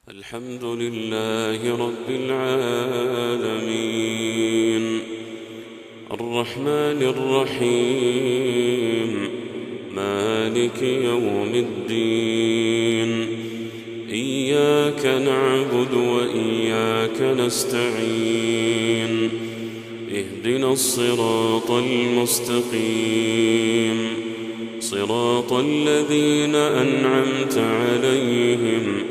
الحمد لله رب العالمين الرحمن الرحيم مالك يوم الدين إياك نعبد وإياك نستعين اهدنا الصراط المستقيم صراط الذين أنعمت عليهم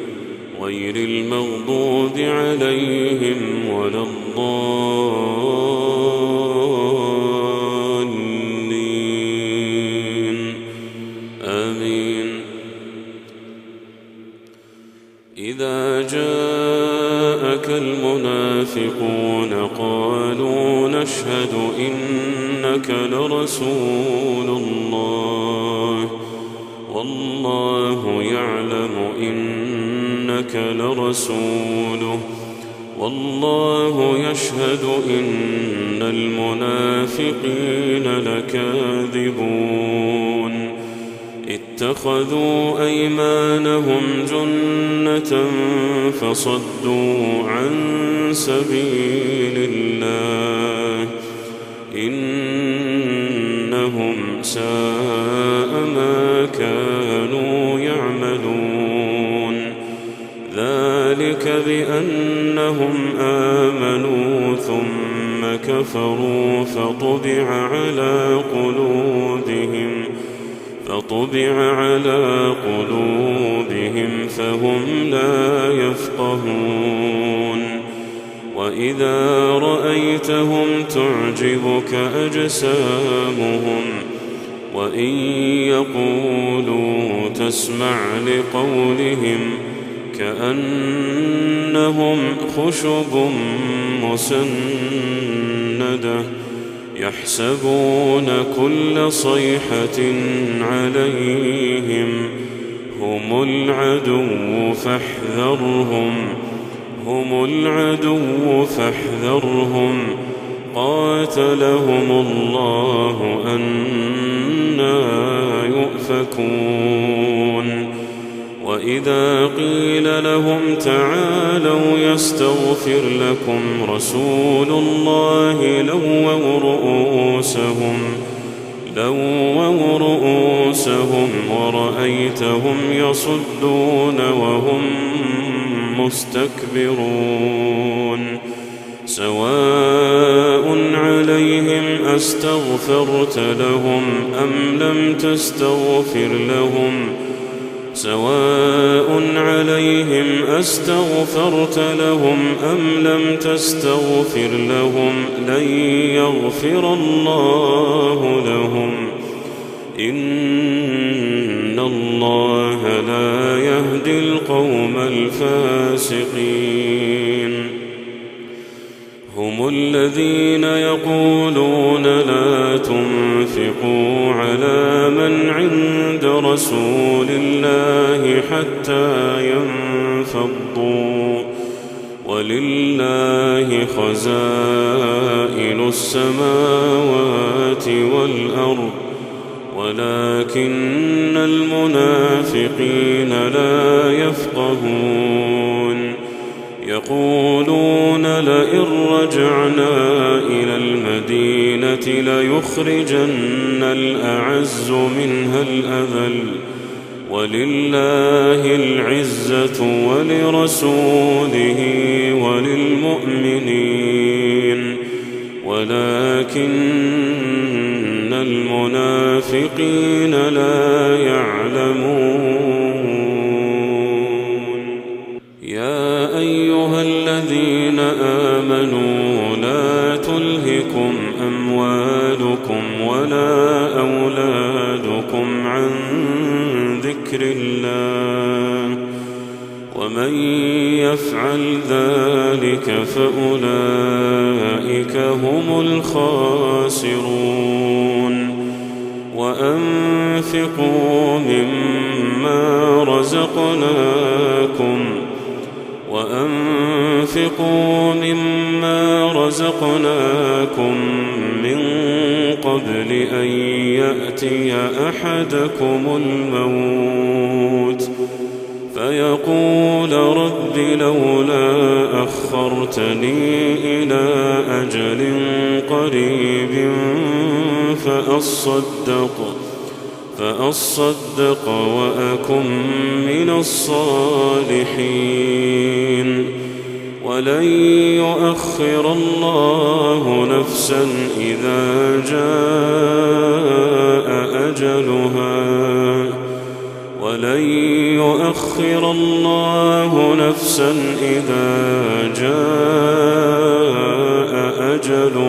غير المغضوب عليهم ولا الضالين آمين. إذا جاءك المنافقون قالوا نشهد إنك لرسول الله والله يعلم إنك لرسوله والله يشهد إن المنافقين لكاذبون اتخذوا أيمانهم جنة فصدوا عن سبيل الله إنهم ساء ما كانوا يعملون ذلك بأنهم آمنوا ثم كفروا فطبع على قلوبهم فهم لا يفقهون وإذا رأيتهم تعجبك أجسامهم وإن يقولوا تسمع لقولهم كأنهم خشب مسندة يحسبون كل صيحة عليهم هم العدو فاحذرهم قاتلهم الله أنى يؤفكون وإذا قيل لهم تعالوا يستغفر لكم رسول الله لووا رؤوسهم ورأيتهم يصدون وهم مستكبرون سواء عليهم أستغفرت لهم أم لم تستغفر لهم لن يغفر الله لهم إن الله لا يهدي القوم الفاسقين هم الذين يقولون لا تنفقوا على من عند رسول الله حتى ينفضوا ولله خزائن السماوات والأرض ولكن المنافقين لا يفقهون يقولون لئن رجعنا إلى المدينة ليخرجن الأعز منها الأذل ولله العزة ولرسوله وللمؤمنين ولكن المنافقين لا يعلمون يا أيها الذين آمنوا لا تلهكم أموالكم ولا أولادكم عن ذكر الله ومن يفعل ذلك فأولئك هم الخاسرون وأنفقوا مما رزقناكم من قبل أن يأتي أحدكم الموت فيقول رب لولا أخرتني إلى أجل قريب فأصدق وأكن من الصالحين ولن يؤخر الله نفسا إذا جاء أجلها ولن يؤخر الله نفسا إذا جاء أجلها